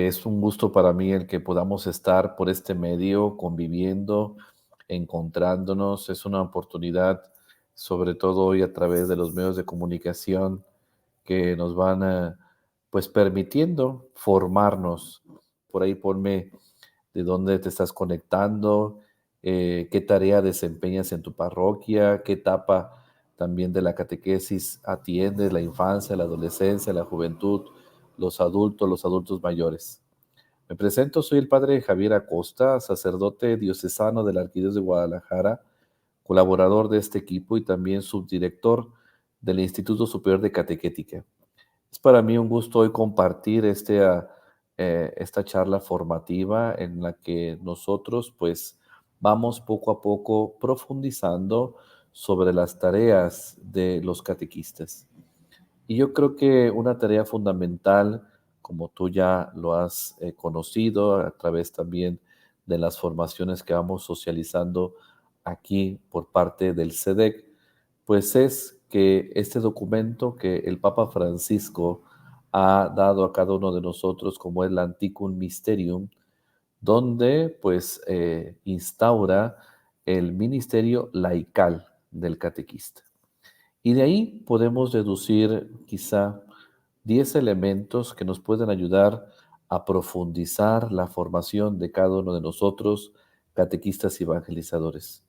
Es un gusto para mí el que podamos estar por este medio conviviendo, encontrándonos. Es una oportunidad, sobre todo hoy a través de los medios de comunicación, que nos van pues permitiendo formarnos. Por ahí ponme de dónde te estás conectando, qué tarea desempeñas en tu parroquia, qué etapa también de la catequesis atiendes, la infancia, la adolescencia, la juventud, los adultos mayores. Me presento, soy el padre Javier Acosta, sacerdote diocesano de la Arquidiócesis de Guadalajara, colaborador de este equipo y también subdirector del Instituto Superior de Catequética. Es para mí un gusto hoy compartir esta charla formativa en la que nosotros pues vamos poco a poco profundizando sobre las tareas de los catequistas. Y yo creo que una tarea fundamental, como tú ya lo has conocido a través también de las formaciones que vamos socializando aquí por parte del SEDEC, pues es que este documento que el Papa Francisco ha dado a cada uno de nosotros, como es el Anticum Mysterium, donde pues instaura el ministerio laical del catequista. Y de ahí podemos deducir quizá 10 elementos que nos pueden ayudar a profundizar la formación de cada uno de nosotros, catequistas y evangelizadores.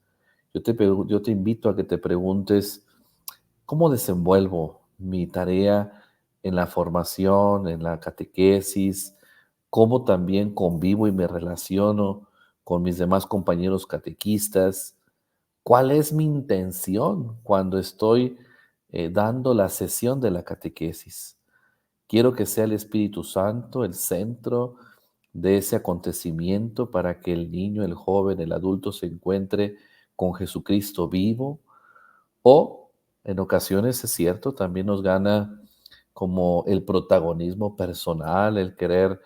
Yo te invito a que te preguntes, ¿cómo desenvuelvo mi tarea en la formación, en la catequesis? ¿Cómo también convivo y me relaciono con mis demás compañeros catequistas? ¿Cuál es mi intención cuando estoy dando la sesión de la catequesis? Quiero que sea el Espíritu Santo el centro de ese acontecimiento para que el niño, el joven, el adulto se encuentre con Jesucristo vivo. O en ocasiones es cierto, también nos gana como el protagonismo personal, el querer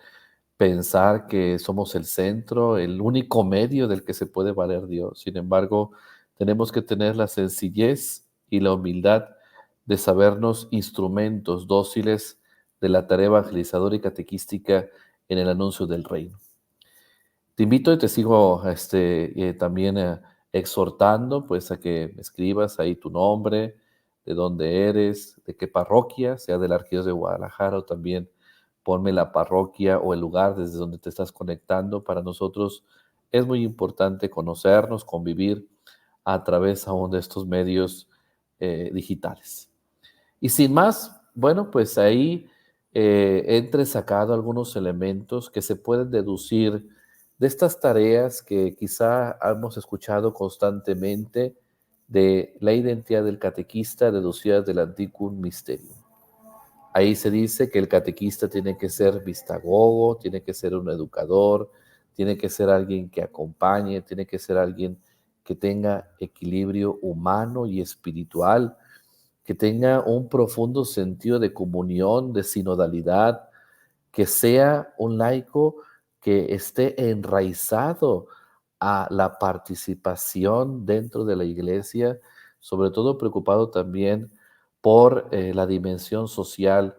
pensar que somos el centro, el único medio del que se puede valer Dios. Sin embargo, tenemos que tener la sencillez y la humildad de sabernos instrumentos dóciles de la tarea evangelizadora y catequística en el anuncio del reino. Te invito y te sigo también exhortando pues a que escribas ahí tu nombre, de dónde eres, de qué parroquia, sea de la Arquidiócesis de Guadalajara o también ponme la parroquia o el lugar desde donde te estás conectando. Para nosotros es muy importante conocernos, convivir a través aún de estos medios digitales. Y sin más, bueno, pues ahí he entresacado algunos elementos que se pueden deducir de estas tareas que quizá hemos escuchado constantemente de la identidad del catequista deducidas del Anticum Mysterium. Ahí se dice que el catequista tiene que ser vistagogo, tiene que ser un educador, tiene que ser alguien que acompañe, tiene que ser alguien que tenga equilibrio humano y espiritual, que tenga un profundo sentido de comunión, de sinodalidad, que sea un laico que esté enraizado a la participación dentro de la iglesia, sobre todo preocupado también por la dimensión social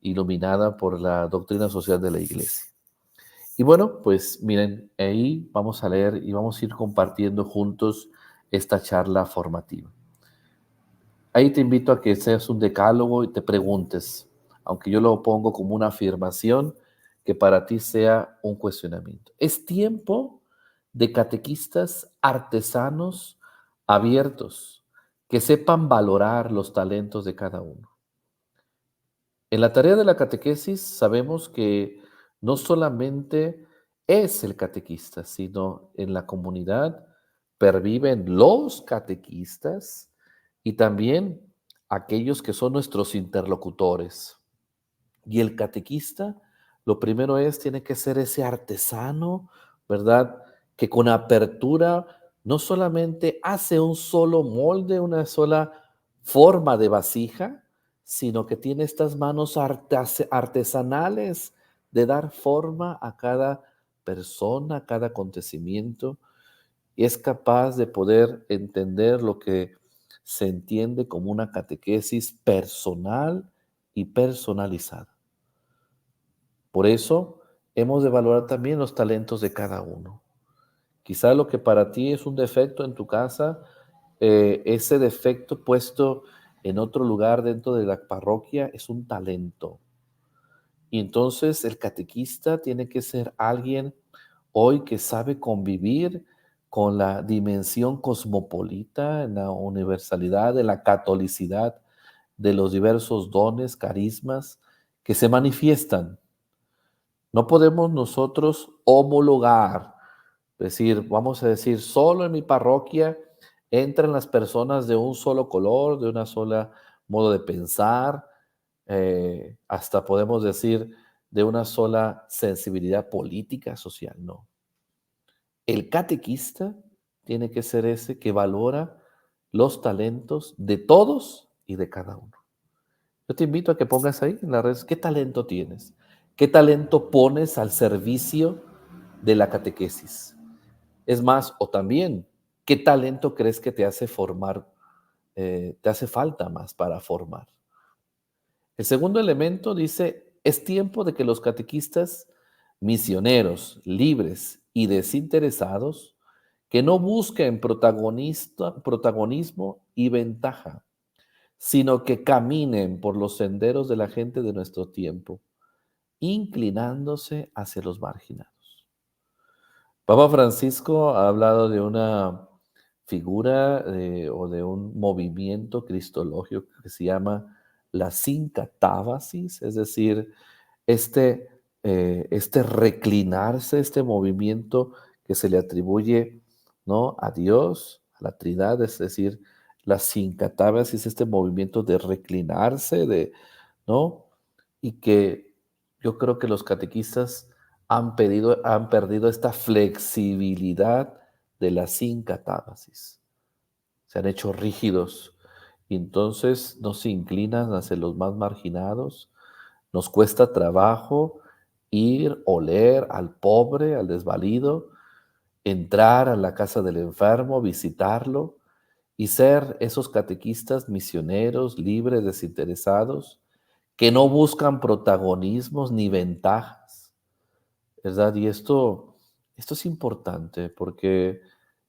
iluminada por la doctrina social de la iglesia. Y bueno, pues miren, ahí vamos a leer y vamos a ir compartiendo juntos esta charla formativa. Ahí te invito a que seas un decálogo y te preguntes, aunque yo lo pongo como una afirmación, que para ti sea un cuestionamiento. Es tiempo de catequistas artesanos abiertos, que sepan valorar los talentos de cada uno. En la tarea de la catequesis sabemos que no solamente es el catequista, sino en la comunidad perviven los catequistas y también aquellos que son nuestros interlocutores. Y el catequista, lo primero es, tiene que ser ese artesano, ¿verdad? Que con apertura no solamente hace un solo molde, una sola forma de vasija, sino que tiene estas manos artesanales de dar forma a cada persona, a cada acontecimiento, y es capaz de poder entender lo que se entiende como una catequesis personal y personalizada. Por eso hemos de valorar también los talentos de cada uno. Quizá lo que para ti es un defecto en tu casa, ese defecto puesto en otro lugar dentro de la parroquia es un talento. Y entonces el catequista tiene que ser alguien hoy que sabe convivir con la dimensión cosmopolita, en la universalidad, de la catolicidad, de los diversos dones, carismas que se manifiestan. No podemos nosotros homologar, decir, vamos a decir, solo en mi parroquia entran las personas de un solo color, de una sola modo de pensar, hasta podemos decir de una sola sensibilidad política, social, no. El catequista tiene que ser ese que valora los talentos de todos y de cada uno. Yo te invito a que pongas ahí en las redes, ¿qué talento tienes? ¿Qué talento pones al servicio de la catequesis? Es más, o también, ¿qué talento crees que te hace formar, te hace falta más para formar? El segundo elemento dice, es tiempo de que los catequistas misioneros, libres y desinteresados, que no busquen protagonismo y ventaja, sino que caminen por los senderos de la gente de nuestro tiempo, inclinándose hacia los marginados. Papa Francisco ha hablado de una figura o de un movimiento cristológico que se llama la sincatábasis, es decir, este, este reclinarse, este movimiento que se le atribuye, ¿no?, a Dios, a la Trinidad, es decir, la sincatábasis, este movimiento de reclinarse, ¿no? Y que yo creo que los catequistas han perdido esta flexibilidad de la sincatábasis. Se han hecho rígidos y entonces no se inclinan hacia los más marginados. Nos cuesta trabajo ir, oler al pobre, al desvalido, entrar a la casa del enfermo, visitarlo y ser esos catequistas misioneros, libres, desinteresados, que no buscan protagonismos ni ventajas, ¿verdad? Y esto es importante porque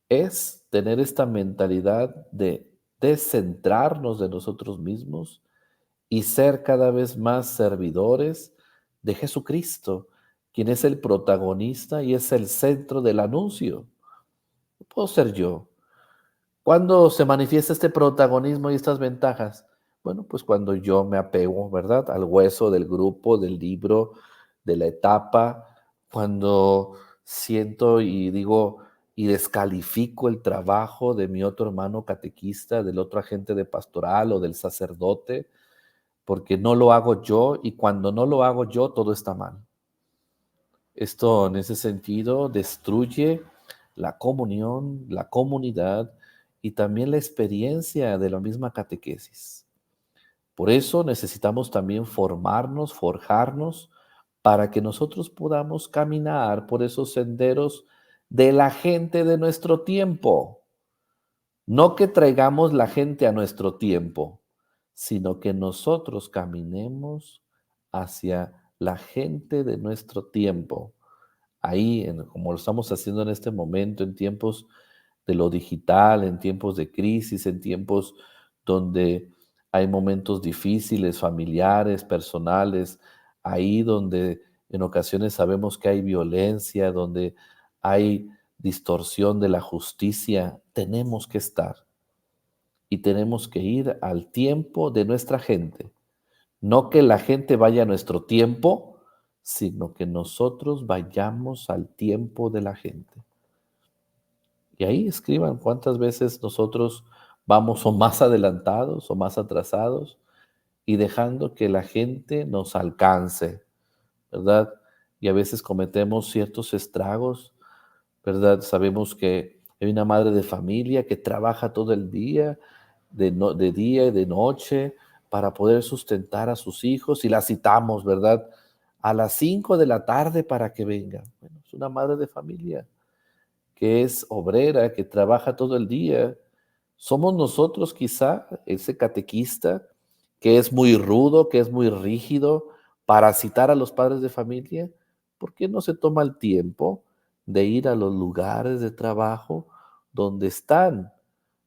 es tener esta mentalidad de descentrarnos de nosotros mismos y ser cada vez más servidores de Jesucristo, quien es el protagonista y es el centro del anuncio. No puedo ser yo. ¿Cuándo se manifiesta este protagonismo y estas ventajas? Bueno, pues cuando yo me apego, ¿verdad?, al hueso del grupo, del libro, de la etapa, cuando siento y digo y descalifico el trabajo de mi otro hermano catequista, del otro agente de pastoral o del sacerdote, porque no lo hago yo y cuando no lo hago yo todo está mal. Esto en ese sentido destruye la comunión, la comunidad y también la experiencia de la misma catequesis. Por eso necesitamos también formarnos, forjarnos, para que nosotros podamos caminar por esos senderos de la gente de nuestro tiempo. No que traigamos la gente a nuestro tiempo, sino que nosotros caminemos hacia la gente de nuestro tiempo. Ahí, como lo estamos haciendo en este momento, en tiempos de lo digital, en tiempos de crisis, en tiempos donde hay momentos difíciles, familiares, personales, ahí donde en ocasiones sabemos que hay violencia, donde hay distorsión de la justicia, tenemos que estar y tenemos que ir al tiempo de nuestra gente. No que la gente vaya a nuestro tiempo, sino que nosotros vayamos al tiempo de la gente. Y ahí escriban cuántas veces nosotros vamos o más adelantados o más atrasados y dejando que la gente nos alcance, ¿verdad? Y a veces cometemos ciertos estragos, ¿verdad? Sabemos que hay una madre de familia que trabaja todo el día, de día y de noche, para poder sustentar a sus hijos y la citamos, ¿verdad? A las 5 de la tarde para que venga. Bueno, es una madre de familia que es obrera, que trabaja todo el día. Somos nosotros quizá ese catequista que es muy rudo, que es muy rígido para citar a los padres de familia. ¿por qué no se toma el tiempo de ir a los lugares de trabajo donde están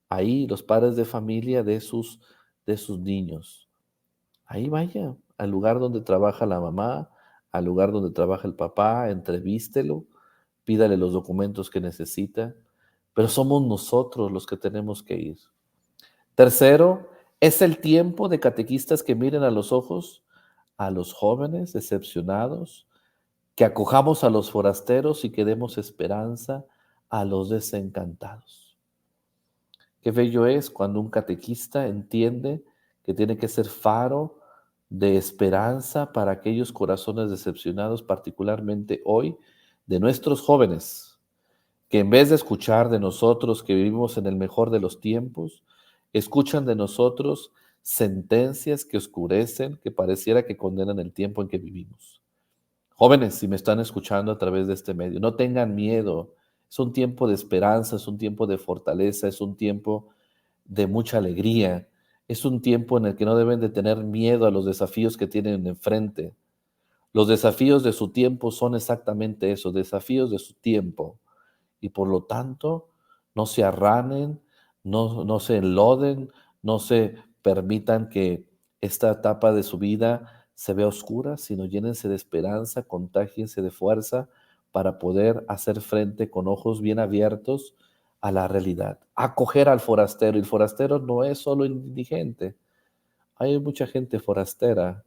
ahí los padres de familia de sus niños? Ahí vaya, al lugar donde trabaja la mamá, al lugar donde trabaja el papá, entrevístelo, pídale los documentos que necesita, pero somos nosotros los que tenemos que ir. Tercero, es el tiempo de catequistas que miren a los ojos a los jóvenes decepcionados, que acojamos a los forasteros y que demos esperanza a los desencantados. Qué bello es cuando un catequista entiende que tiene que ser faro de esperanza para aquellos corazones decepcionados, particularmente hoy, de nuestros jóvenes, que en vez de escuchar de nosotros que vivimos en el mejor de los tiempos, escuchan de nosotros sentencias que oscurecen, que pareciera que condenan el tiempo en que vivimos. Jóvenes, si me están escuchando a través de este medio, no tengan miedo. Es un tiempo de esperanza, es un tiempo de fortaleza, es un tiempo de mucha alegría. Es un tiempo en el que no deben de tener miedo a los desafíos que tienen enfrente. Los desafíos de su tiempo son exactamente eso, desafíos de su tiempo. Y por lo tanto, no se arranen, no se enloden, no se permitan que esta etapa de su vida se vea oscura, sino llénense de esperanza, contágiense de fuerza para poder hacer frente con ojos bien abiertos a la realidad. Acoger al forastero. Y el forastero no es solo indigente. Hay mucha gente forastera,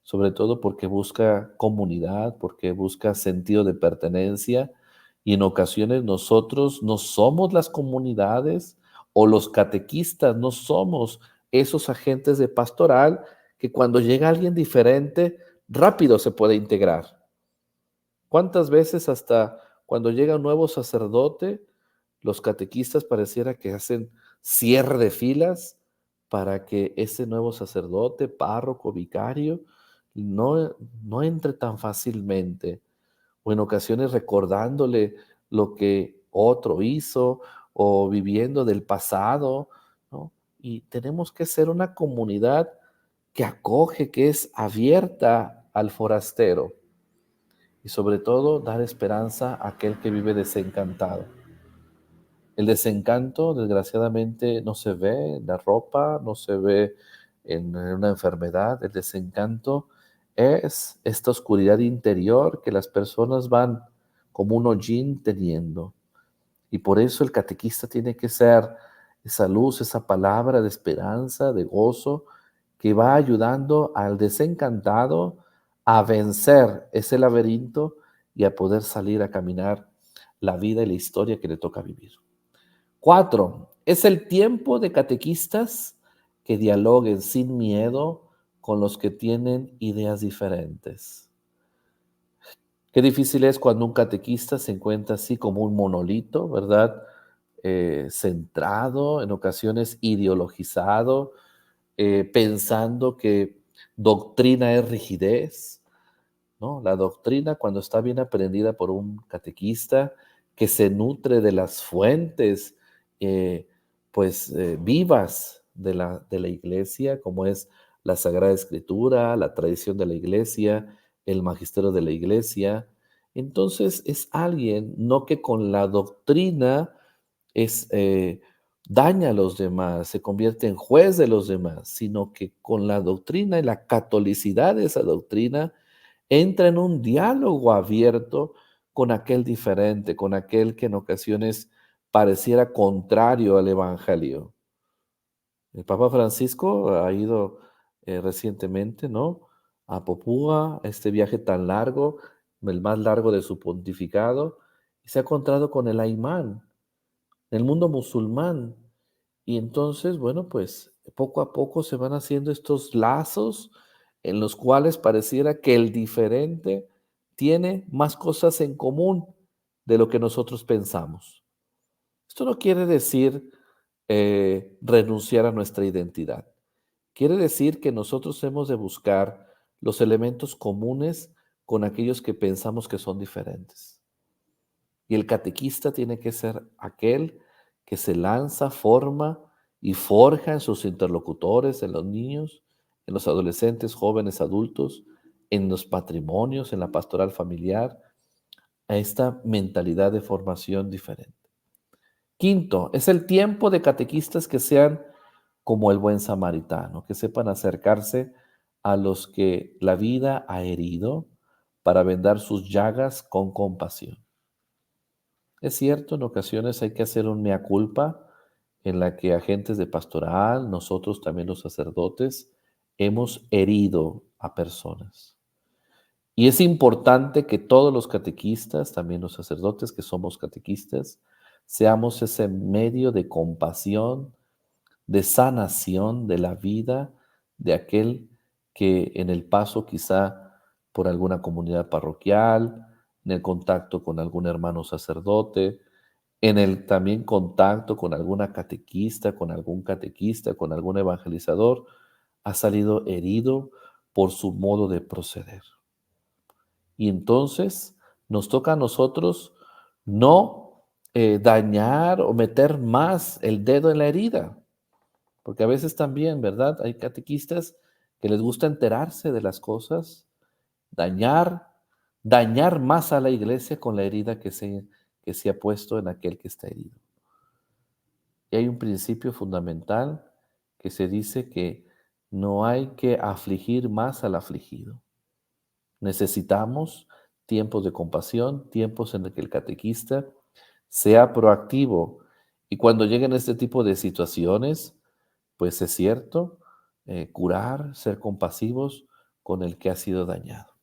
sobre todo porque busca comunidad, porque busca sentido de pertenencia, y en ocasiones nosotros no somos las comunidades o los catequistas, no somos esos agentes de pastoral que cuando llega alguien diferente, rápido se puede integrar. ¿Cuántas veces hasta cuando llega un nuevo sacerdote, los catequistas pareciera que hacen cierre de filas para que ese nuevo sacerdote, párroco, vicario, no, no entre tan fácilmente? O en ocasiones recordándole lo que otro hizo o viviendo del pasado, ¿no? Y tenemos que ser una comunidad que acoge, que es abierta al forastero y sobre todo dar esperanza a aquel que vive desencantado. El desencanto, desgraciadamente, no se ve en la ropa, no se ve en una enfermedad. El desencanto es esta oscuridad interior que las personas van como un hollín teniendo. Y por eso el catequista tiene que ser esa luz, esa palabra de esperanza, de gozo, que va ayudando al desencantado a vencer ese laberinto y a poder salir a caminar la vida y la historia que le toca vivir. 4, es el tiempo de catequistas que dialoguen sin miedo con los que tienen ideas diferentes. Qué difícil es cuando un catequista se encuentra así como un monolito, ¿verdad? Centrado, en ocasiones ideologizado, pensando que doctrina es rigidez, ¿no? La doctrina, cuando está bien aprendida por un catequista que se nutre de las fuentes, eh, vivas de la iglesia, como es la Sagrada Escritura, la tradición de la iglesia, el magisterio de la iglesia. Entonces es alguien, no que con la doctrina es, daña a los demás, se convierte en juez de los demás, sino que con la doctrina y la catolicidad de esa doctrina entra en un diálogo abierto con aquel diferente, con aquel que en ocasiones pareciera contrario al Evangelio. El Papa Francisco ha ido recientemente, ¿no? A Papúa, este viaje tan largo, el más largo de su pontificado, y se ha encontrado con el Aimán, el mundo musulmán. Y entonces, bueno, pues poco a poco se van haciendo estos lazos en los cuales pareciera que el diferente tiene más cosas en común de lo que nosotros pensamos. Esto no quiere decir renunciar a nuestra identidad. Quiere decir que nosotros hemos de buscar los elementos comunes con aquellos que pensamos que son diferentes. Y el catequista tiene que ser aquel que se lanza, forma y forja en sus interlocutores, en los niños, en los adolescentes, jóvenes, adultos, en los matrimonios, en la pastoral familiar, a esta mentalidad de formación diferente. Quinto, es el tiempo de catequistas que sean como el buen samaritano, que sepan acercarse a los que la vida ha herido para vendar sus llagas con compasión. Es cierto, en ocasiones hay que hacer un mea culpa en la que agentes de pastoral, nosotros también los sacerdotes, hemos herido a personas. Y es importante que todos los catequistas, también los sacerdotes que somos catequistas, seamos ese medio de compasión, de sanación de la vida de aquel que en el paso quizá por alguna comunidad parroquial, en el contacto con algún hermano sacerdote, en el también contacto con alguna catequista, con algún catequista, con algún evangelizador, ha salido herido por su modo de proceder. Y entonces nos toca a nosotros no dañar o meter más el dedo en la herida, porque a veces también, ¿verdad? Hay catequistas que les gusta enterarse de las cosas, dañar, dañar más a la iglesia con la herida que se ha puesto en aquel que está herido. Y hay un principio fundamental que se dice que no hay que afligir más al afligido. Necesitamos tiempos de compasión, tiempos en los que el catequista sea proactivo. Y cuando lleguen este tipo de situaciones, pues es cierto, curar, ser compasivos con el que ha sido dañado.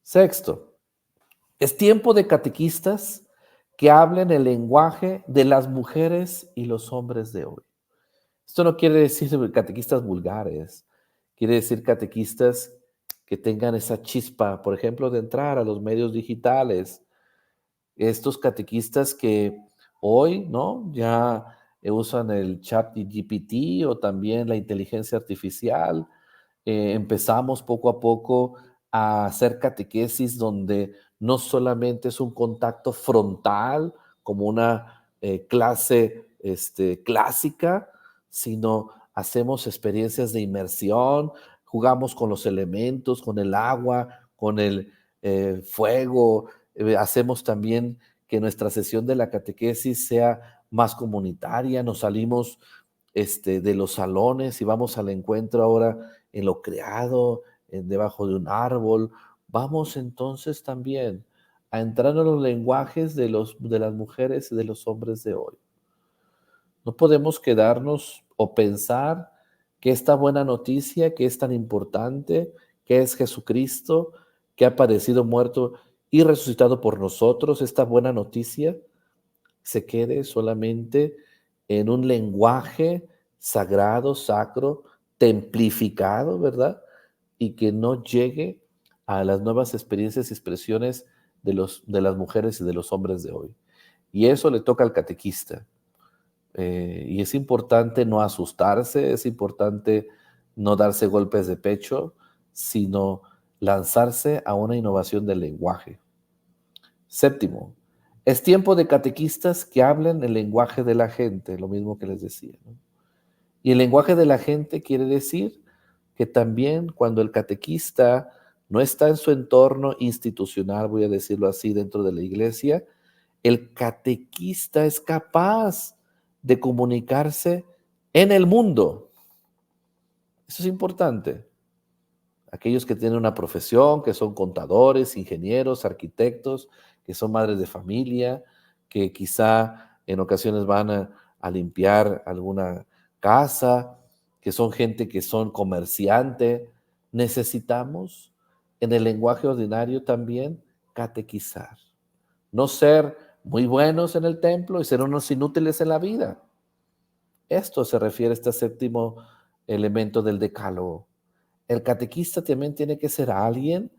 Sexto, es tiempo de catequistas que hablen el lenguaje de las mujeres y los hombres de hoy. Esto no quiere decir catequistas vulgares, quiere decir catequistas que tengan esa chispa, por ejemplo, de entrar a los medios digitales, estos catequistas que hoy, ¿no? Ya usan el chat GPT o también la inteligencia artificial. Empezamos poco a poco a hacer catequesis donde no solamente es un contacto frontal, como una clase clásica, sino hacemos experiencias de inmersión, jugamos con los elementos, con el agua, con el fuego, hacemos también que nuestra sesión de la catequesis sea más comunitaria, nos salimos de los salones y vamos al encuentro ahora en lo creado, debajo de un árbol. Vamos entonces también a entrar en los lenguajes de las mujeres y de los hombres de hoy. No podemos quedarnos o pensar que esta buena noticia, que es tan importante, que es Jesucristo, que ha padecido, muerto y resucitado por nosotros, esta buena noticia se quede solamente en un lenguaje sagrado, sacro, templificado, ¿verdad? Y que no llegue a las nuevas experiencias y expresiones de las mujeres y de los hombres de hoy. Y eso le toca al catequista. Y es importante no asustarse, es importante no darse golpes de pecho, sino lanzarse a una innovación del lenguaje. Séptimo, es tiempo de catequistas que hablen el lenguaje de la gente, lo mismo que les decía, ¿no? Y el lenguaje de la gente quiere decir que también cuando el catequista no está en su entorno institucional, voy a decirlo así, dentro de la iglesia, el catequista es capaz de comunicarse en el mundo. Eso es importante. Aquellos que tienen una profesión, que son contadores, ingenieros, arquitectos, que son madres de familia, que quizá en ocasiones van a limpiar alguna casa, que son gente que son comerciante. Necesitamos en el lenguaje ordinario también catequizar. No ser muy buenos en el templo y ser unos inútiles en la vida. Esto se refiere a este séptimo elemento del decálogo. El catequista también tiene que ser alguien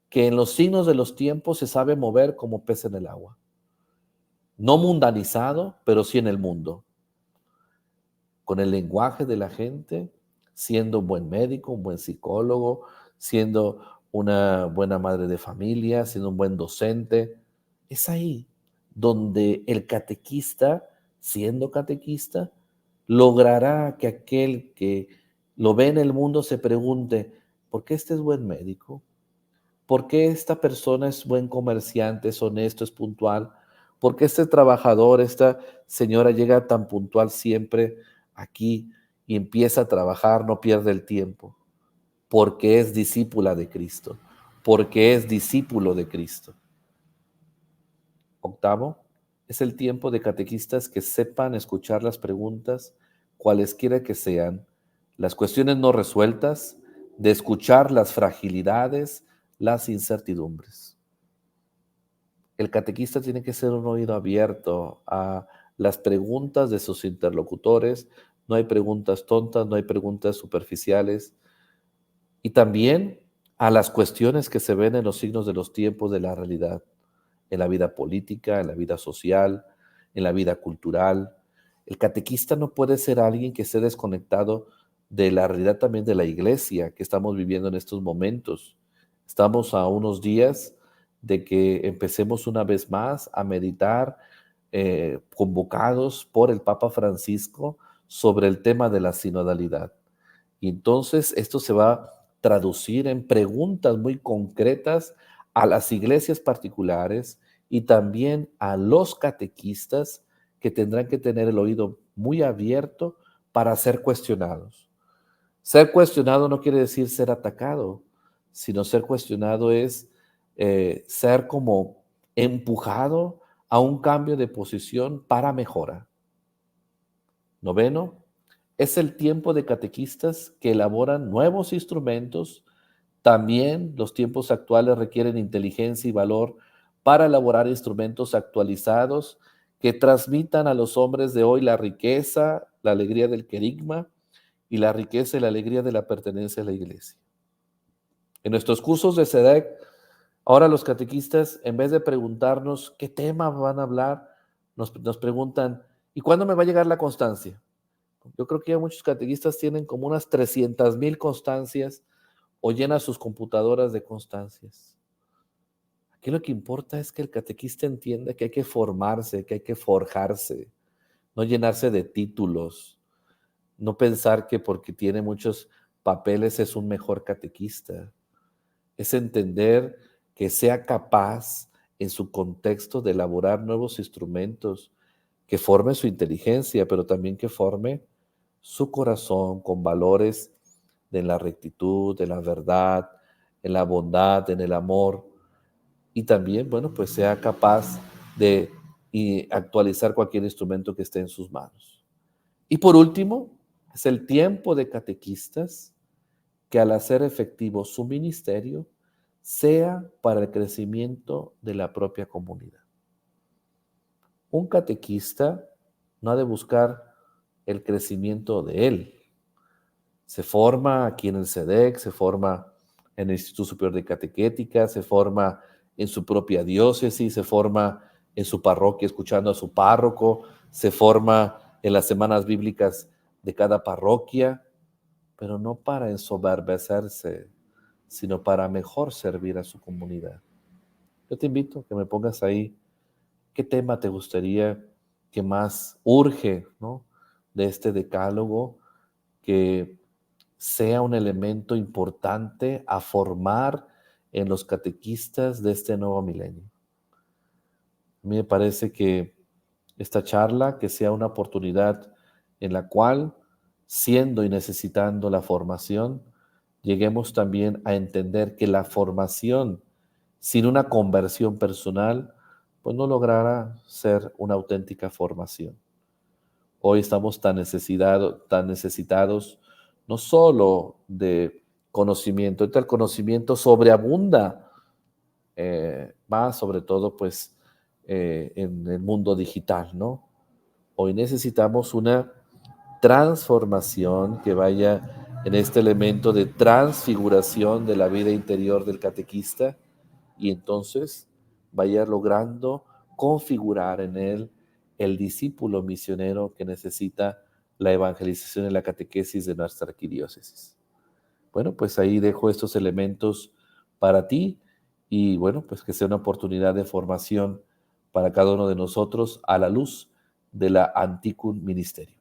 que en los signos de los tiempos se sabe mover como pez en el agua. No mundanizado, pero sí en el mundo. Con el lenguaje de la gente, siendo un buen médico, un buen psicólogo, siendo una buena madre de familia, siendo un buen docente. Es ahí donde el catequista, siendo catequista, logrará que aquel que lo ve en el mundo se pregunte, ¿por qué este es buen médico? ¿Por qué esta persona es buen comerciante, es honesto, es puntual? ¿Por qué este trabajador, esta señora llega tan puntual siempre aquí y empieza a trabajar, no pierde el tiempo? Porque es discípula de Cristo, porque es discípulo de Cristo. Octavo, es el tiempo de catequistas que sepan escuchar las preguntas, cualesquiera que sean, las cuestiones no resueltas, de escuchar las fragilidades, las incertidumbres. El catequista tiene que ser un oído abierto a las preguntas de sus interlocutores. No hay preguntas tontas, no hay preguntas superficiales. Y también a las cuestiones que se ven en los signos de los tiempos de la realidad, en la vida política, en la vida social, en la vida cultural. El catequista no puede ser alguien que esté desconectado de la realidad también de la iglesia que estamos viviendo en estos momentos. Estamos a unos días de que empecemos una vez más a meditar, convocados por el Papa Francisco sobre el tema de la sinodalidad. Y entonces esto se va a traducir en preguntas muy concretas a las iglesias particulares y también a los catequistas que tendrán que tener el oído muy abierto para ser cuestionados. Ser cuestionado no quiere decir ser atacado, sino ser cuestionado es ser como empujado a un cambio de posición para mejora. Noveno, es el tiempo de catequistas que elaboran nuevos instrumentos. También los tiempos actuales requieren inteligencia y valor para elaborar instrumentos actualizados que transmitan a los hombres de hoy la riqueza, la alegría del querigma y la riqueza y la alegría de la pertenencia a la iglesia. En nuestros cursos de SEDEC, ahora los catequistas, en vez de preguntarnos qué tema van a hablar, nos preguntan, ¿y cuándo me va a llegar la constancia? Yo creo que ya muchos catequistas tienen como unas 300,000 constancias o llenan sus computadoras de constancias. Aquí lo que importa es que el catequista entienda que hay que formarse, que hay que forjarse, no llenarse de títulos, no pensar que porque tiene muchos papeles es un mejor catequista. Es entender que sea capaz en su contexto de elaborar nuevos instrumentos, que forme su inteligencia, pero también que forme su corazón con valores de la rectitud, de la verdad, en la bondad, en el amor, y también, bueno, pues sea capaz de actualizar cualquier instrumento que esté en sus manos. Y por último, es el tiempo de catequistas que al hacer efectivo su ministerio sea para el crecimiento de la propia comunidad. Un catequista no ha de buscar el crecimiento de él. Se forma aquí en el SEDEC, se forma en el Instituto Superior de Catequética, se forma en su propia diócesis, se forma en su parroquia escuchando a su párroco, se forma en las semanas bíblicas de cada parroquia, pero no para ensoberbecerse, sino para mejor servir a su comunidad. Yo te invito a que me pongas ahí qué tema te gustaría que más urge, ¿no? De este decálogo, que sea un elemento importante a formar en los catequistas de este nuevo milenio. A mí me parece que esta charla, que sea una oportunidad en la cual, siendo y necesitando la formación, lleguemos también a entender que la formación sin una conversión personal, pues no logrará ser una auténtica formación. Hoy estamos tan necesitados no solo de conocimiento, ahorita el conocimiento sobreabunda, más sobre todo pues en el mundo digital, ¿no? Hoy necesitamos una transformación que vaya en este elemento de transfiguración de la vida interior del catequista y entonces vaya logrando configurar en él el discípulo misionero que necesita la evangelización y la catequesis de nuestra arquidiócesis. Bueno, pues ahí dejo estos elementos para ti y bueno, pues que sea una oportunidad de formación para cada uno de nosotros a la luz de la Anticum Ministerio.